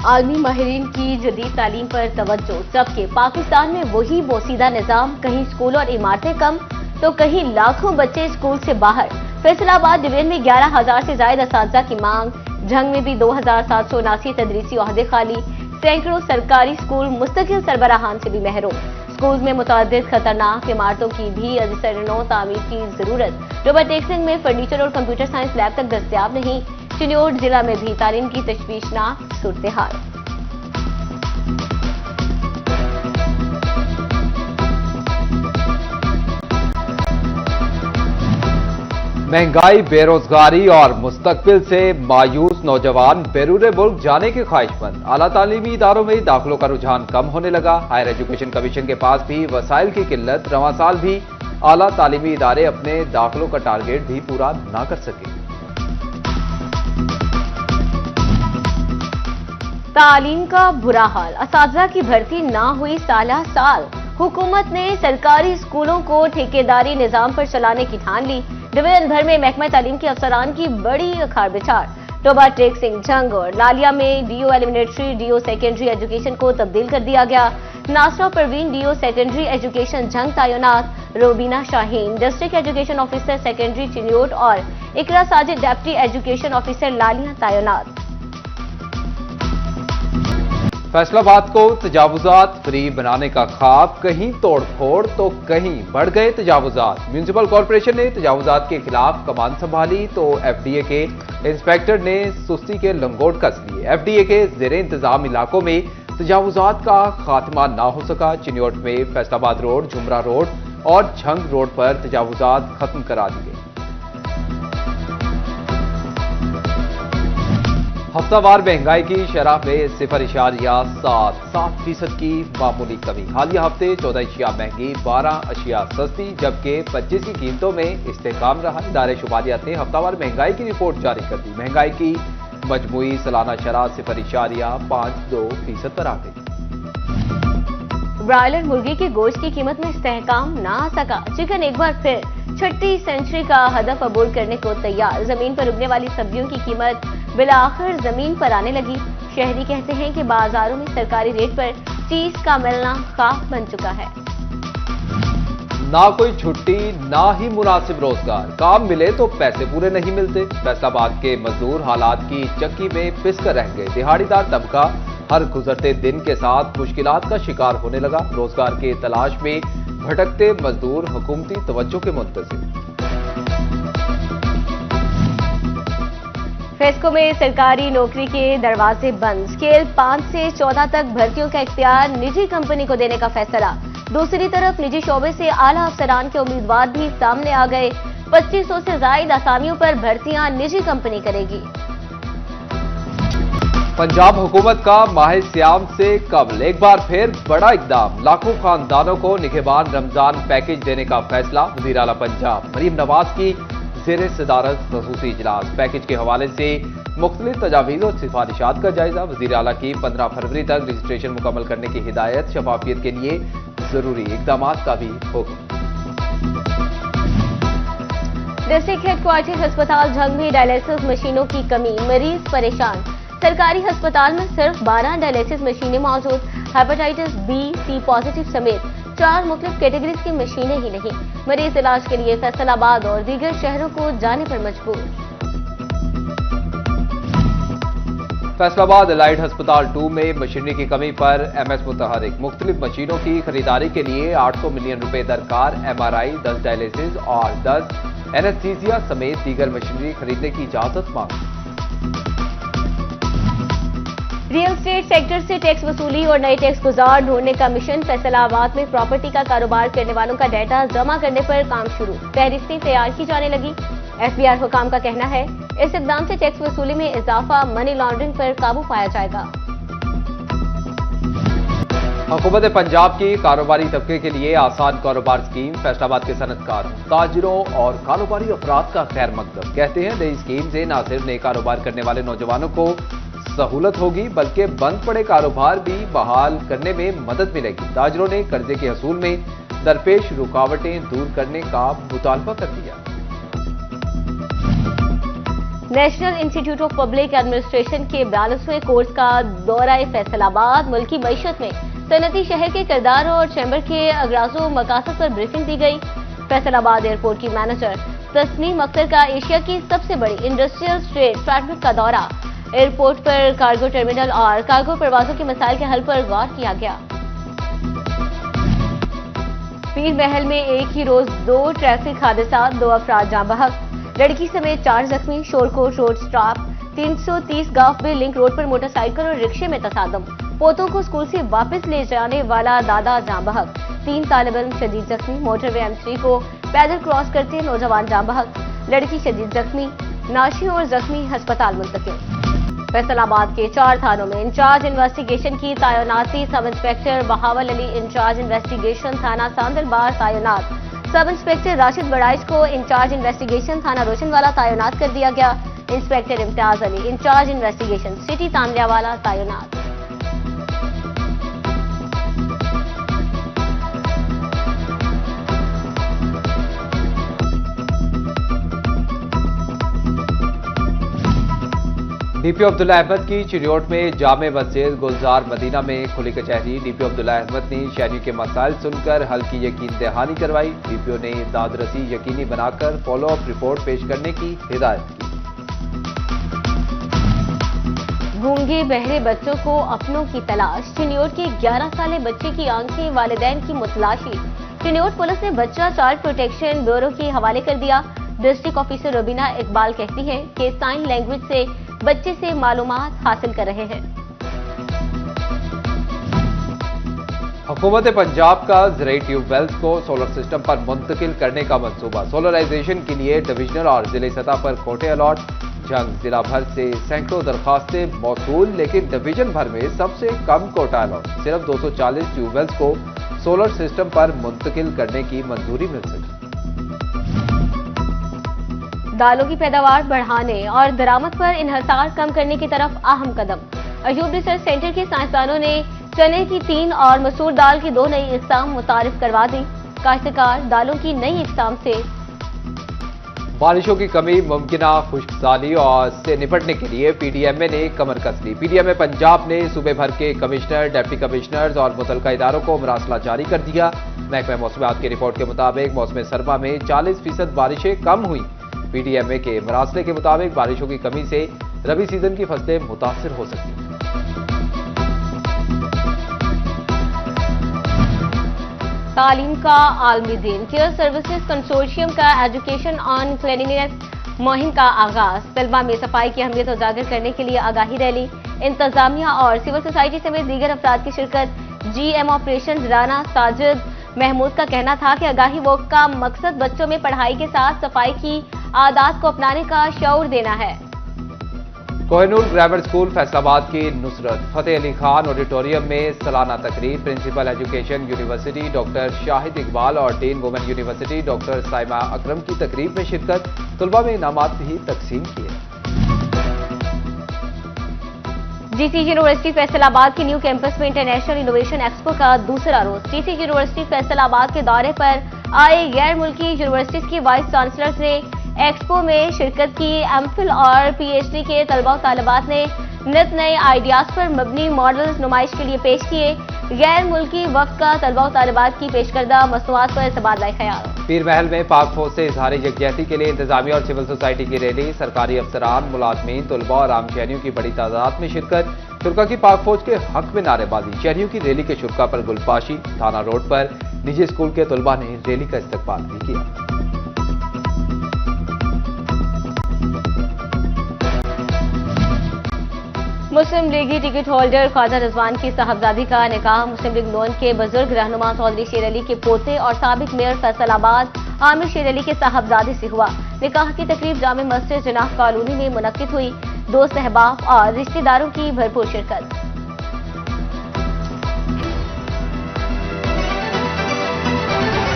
عالمی ماہرین کی جدید تعلیم پر توجہ، جبکہ پاکستان میں وہی بوسیدہ نظام، کہیں اسکول اور عمارتیں کم تو کہیں لاکھوں بچے اسکول سے باہر۔ فیصل آباد ڈویژن میں 11,000 سے زائد اساتذہ کی مانگ، جھنگ میں بھی 2,779 تدریسی عہدے خالی، سینکڑوں سرکاری اسکول مستقل سربراہان سے بھی محروم۔ اسکول میں متعدد خطرناک عمارتوں کی بھی ازسر نو تعمیر کی ضرورت۔ روبرٹ ٹیکسنگ میں فرنیچر اور کمپیوٹر سائنس لیب تک دستیاب نہیں۔ چنیوٹ ضلع میں بھی تعلیم کی تشویشناک صورتحال۔ مہنگائی، بے روزگاری اور مستقبل سے مایوس نوجوان بیرون ملک جانے کے خواہش مند۔ اعلیٰ تعلیمی اداروں میں داخلوں کا رجحان کم ہونے لگا۔ ہائر ایجوکیشن کمیشن کے پاس بھی وسائل کی قلت، رواں سال بھی اعلیٰ تعلیمی ادارے اپنے داخلوں کا ٹارگیٹ بھی پورا نہ کر سکے۔ تعلیم کا برا حال، اساتذہ کی بھرتی نہ ہوئی سالہ سال۔ حکومت نے سرکاری اسکولوں کو ٹھیکیداری نظام پر چلانے کی ٹھان لی۔ ڈویژن بھر میں محکمہ تعلیم کے افسران کی بڑی اکھاڑ بچھاڑ۔ ٹوبا ٹیکسنگ، جھنگ اور لالیہ میں D O elementary, D O secondary education کو تبدیل کر دیا گیا۔ Nasira Parveen D O secondary education Jhang تعینات، Rubina Shaheen district education officer secondary Chiniot اور Iqra Sajid deputy education officer Lalian تعینات۔ فیصل آباد کو تجاوزات فری بنانے کا خواب، کہیں توڑ پھوڑ تو کہیں بڑھ گئے تجاوزات۔ میونسپل کارپوریشن نے تجاوزات کے خلاف کمان سنبھالی تو ایف ڈی اے کے انسپیکٹر نے سستی کے لنگوٹ کس لیے۔ ایف ڈی اے کے زیر انتظام علاقوں میں تجاوزات کا خاتمہ نہ ہو سکا۔ چنیوٹ میں فیصل آباد روڈ، جمرہ روڈ اور جھنگ روڈ پر تجاوزات ختم کرا دی گئی۔ ہفتہ وار مہنگائی کی شرح میں 0.77% کی معمولی کمی۔ حالیہ ہفتے 14 اشیاء مہنگی، 12 اشیاء سستی، جبکہ 25 کی قیمتوں میں استحکام رہا۔ ادارے شماریات نے ہفتہ وار مہنگائی کی رپورٹ جاری کر دی۔ مہنگائی کی مجموعی سالانہ شرح 0.52% پر آ گئی۔ برائلر مرغی کے گوشت کی قیمت میں استحکام نہ آ سکا۔ چکن ایک بار پھر چھٹی سینچری کا ہدف عبور کرنے کو تیار۔ زمین پر اگنے والی سبزیوں کی قیمت بالآخر زمین پر آنے لگی۔ شہری کہتے ہیں کہ بازاروں میں سرکاری ریٹ پر چیز کا ملنا خواب بن چکا ہے۔ نہ کوئی چھٹی، نہ ہی مناسب روزگار، کام ملے تو پیسے پورے نہیں ملتے۔ فیصل آباد کے مزدور حالات کی چکی میں پس کر رہ گئے۔ دہاڑی دار طبقہ ہر گزرتے دن کے ساتھ مشکلات کا شکار ہونے لگا۔ روزگار کے تلاش میں بھٹکتے مزدور حکومتی توجہ کے منتظر۔ فیسکو میں سرکاری نوکری کے دروازے بند، اسکیل 5 سے 14 تک بھرتیوں کا اختیار نجی کمپنی کو دینے کا فیصلہ۔ دوسری طرف نجی شعبے سے اعلیٰ افسران کے امیدوار بھی سامنے آ گئے۔ 2500 سے زائد اسامیوں پر بھرتیاں نجی کمپنی کرے گی۔ پنجاب حکومت کا ماہ سیام سے قبل ایک بار پھر بڑا اقدام، لاکھوں خاندانوں کو نگہبان رمضان پیکج دینے کا فیصلہ۔ وزیر اعلیٰ پنجاب مریم نواز کی زیر صدارت خصوصی اجلاس، پیکج کے حوالے سے مختلف تجاویز اور سفارشات کا جائزہ۔ وزیر اعلیٰ کی 15 فروری تک رجسٹریشن مکمل کرنے کی ہدایت، شفافیت کے لیے ضروری اقدامات کا بھی حکم۔ ڈسٹرکٹ ہیڈ کوارٹر ہسپتال جھنگ میں ڈائلیسس مشینوں کی کمی، مریض پریشان۔ سرکاری ہسپتال میں صرف 12 ڈائلیسس مشینیں موجود، ہیپاٹائٹس بی، سی پازیٹیو سمیت 4 مختلف کیٹیگریز کی مشینیں ہی نہیں۔ مریض علاج کے لیے فیصل آباد اور دیگر شہروں کو جانے پر مجبور۔ فیصل آباد الائٹ ہسپتال 2 میں مشینری کی کمی پر ایم ایس متحرک۔ مختلف مشینوں کی خریداری کے لیے 800 ملین روپے درکار۔ ایم آر آئی، 10 ڈائلیسس اور 10 اینستھیزیا سمیت دیگر مشینری خریدنے کی اجازت مانگ۔ ریل اسٹیٹ سیکٹر سے ٹیکس وصولی اور نئے ٹیکس گزار ڈھونڈنے کا مشن۔ فیصل آباد میں پراپرٹی کا کاروبار کرنے والوں کا ڈیٹا جمع کرنے پر کام شروع، فہرستیں تیار کی جانے لگی۔ ایف بی آر حکام کا کہنا ہے اس اقدام سے ٹیکس وصولی میں اضافہ، منی لانڈرنگ پر قابو پایا جائے گا۔ حکومت پنجاب کی کاروباری طبقے کے لیے آسان کاروبار اسکیم۔ فیصل آباد کے صنعت کاروں، تاجروں اور کاروباری افراد کا خیر مقدم۔ کہتے ہیں نئی اسکیم سے نہ صرف نئے کاروبار کرنے والے نوجوانوں کو سہولت ہوگی بلکہ بند پڑے کاروبار بھی بحال کرنے میں مدد ملے گی۔ تاجروں نے قرضے کے حصول میں درپیش رکاوٹیں دور کرنے کا مطالبہ کر دیا۔ نیشنل انسٹی ٹیوٹ آف پبلک ایڈمنسٹریشن کے 42ویں کورس کا دورہ فیصل آباد، ملکی معیشت میں صنعتی شہر کے کردار اور چیمبر کے اغراض و مقاصد پر بریفنگ دی گئی۔ فیصل آباد ایئرپورٹ کی مینیجر تسنیم اختر کا ایشیا کی سب سے بڑی انڈسٹریل اسٹریٹ فیڈرک کا دورہ، ایئرپورٹ پر کارگو ٹرمینل اور کارگو پروازوں کے مسائل کے حل پر غور کیا گیا۔ پیر محل میں ایک ہی روز 2 ٹریفک حادثات، 2 افراد جاں بحق، لڑکی سمیت 4 زخمی، شورکوٹ روڈ سٹاپ 330 گاف بے لنک روڈ پر موٹر سائیکل اور رکشے میں تصادم، پوتوں کو اسکول سے واپس لے جانے والا دادا جاں بحق، 3 طالب علم شدید زخمی، موٹر وے M3 کو پیدل کراس کرتے نوجوان جاں بحق، لڑکی شدید زخمی، ناشی اور زخمی ہسپتال منتقل۔ فیصل آباد کے 4 تھانوں میں انچارج انویسٹیگیشن کی تعیناتی، سب انسپکٹر بہاول علی انچارج انویسٹیگیشن تھانہ ساندل بار تعینات، سب انسپکٹر راشد بڑائش کو انچارج انویسٹیگیشن تھانہ روشن والا تعینات کر دیا گیا۔ انسپکٹر امتیاز علی انچارج انویسٹیگیشن سٹی تانلیہ والا تعینات۔ ڈی پی عبداللہ احمد کی چریوٹ میں جامع مسجد گلزار مدینہ میں کھلی کچہری، ڈی پی عبداللہ احمد نے شہریوں کے مسائل سن کر حل کی یقین دہانی کروائی، ڈی پی او نے داد رسی یقینی بنا کر فالو اپ رپورٹ پیش کرنے کی ہدایت کی۔ گونگے بہرے بچوں کو اپنوں کی تلاش، چنیوٹ کے 11 سالے بچے کی آنکھیں والدین کی متلاشی، چنیوٹ پولیس نے بچہ چائلڈ پروٹیکشن بیورو کے حوالے کر دیا۔ ڈسٹرکٹ آفیسر روبینہ اقبال کہتی ہیں کہ سائن لینگویج سے بچے سے معلومات حاصل کر رہے ہیں۔ حکومت پنجاب کا زرعی ٹیوب ویلز کو سولر سسٹم پر منتقل کرنے کا منصوبہ، سولرائزیشن کے لیے ڈویژنل اور ضلعی سطح پر کوٹے الاٹ، جنگ ضلع بھر سے سینکڑوں درخواستیں موصول، لیکن ڈویژن بھر میں سب سے کم کوٹا الاٹ، صرف 240 ٹیوب ویلز کو سولر سسٹم پر منتقل کرنے کی منظوری مل سکی۔ دالوں کی پیداوار بڑھانے اور درآمد پر انحصار کم کرنے کی طرف اہم قدم، ایوب ریسرچ سینٹر کے سائنسدانوں نے چنے کی 3 اور مسور دال کی 2 نئی اقسام متعارف کروا دی، کاشتکار دالوں کی نئی اقسام سے بارشوں کی کمی، ممکنہ خشک سالی اور سے نپٹنے کے لیے پی ڈی ایم اے نے کمر کس لی۔ پی ڈی ایم اے پنجاب نے صوبے بھر کے کمشنر، ڈپٹی کمشنرز اور متعلقہ اداروں کو مراسلہ جاری کر دیا۔ محکمہ موسمیات کی رپورٹ کے مطابق موسم سرما میں 40% بارشیں کم ہوئیں۔ پی ڈی ایم اے کے مراسلے کے مطابق بارشوں کی کمی سے ربی سیزن کی فصلیں متاثر ہو سکتی ہیں۔ تعلیم کا عالمی دن، کیئر سروسز کنسورشیم کا ایجوکیشن آن کلیننس مہم کا آغاز، طلبہ میں صفائی کی اہمیت اجاگر کرنے کے لیے آگاہی ریلی، انتظامیہ اور سول سوسائٹی سمیت دیگر افراد کی شرکت۔ G M operation Rana Sajid Mahmood کا کہنا تھا کہ آگاہی ووک کا مقصد بچوں میں پڑھائی کے ساتھ صفائی کی عادات کو اپنانے کا شعور دینا ہے۔ کوہ نور گرامر اسکول فیصل آباد کی نصرت فتح علی خان آڈیٹوریم میں سالانہ تقریب، پرنسپل ایجوکیشن یونیورسٹی ڈاکٹر شاہد اقبال اور ڈین وومن یونیورسٹی ڈاکٹر سائمہ اکرم کی تقریب میں شرکت، طلباء میں انعامات بھی تقسیم کیے۔ جی سی یونیورسٹی فیصل آباد کے نیو کیمپس میں انٹرنیشنل انوویشن ایکسپو کا دوسرا روز، جی سی یونیورسٹی فیصل آباد کے دورے پر آئے غیر ملکی یونیورسٹیز کی وائس چانسلرز نے ایکسپو میں شرکت کی۔ ایم فل اور پی ایچ ڈی کے طلباء و طالبات نے نت نئے آئیڈیاز پر مبنی ماڈلز نمائش کے لیے پیش کیے۔ غیر ملکی وفد کا طلباء و طالبات کی پیش کردہ مصنوعات پر تبادلہ خیال۔ پیر محل میں پاک فوج سے اظہار یکجہتی کے لیے انتظامیہ اور سول سوسائٹی کی ریلی، سرکاری افسران، ملازمین، طلباء اور عام شہریوں کی بڑی تعداد میں شرکت، شرکا کی پاک فوج کے حق میں نعرے بازی، شہریوں کی ریلی کے شرکا پر گلپاشی، تھانہ روڈ پر نجی اسکول کے طلباء نے ریلی کا استقبال بھی کیا۔ مسلم لیگی ٹکٹ ہولڈر خواجہ رضوان کی صاحبزادی کا نکاح مسلم لیگ نون کے بزرگ رہنما چودھری شیر علی کے پوتے اور سابق میئر فیصل آباد عامر شیر علی کے صاحبزادے سے ہوا۔ نکاح کی تقریب جامع مسجد جناح کالونی میں منعقد ہوئی، دوست احباب اور رشتہ داروں کی بھرپور شرکت۔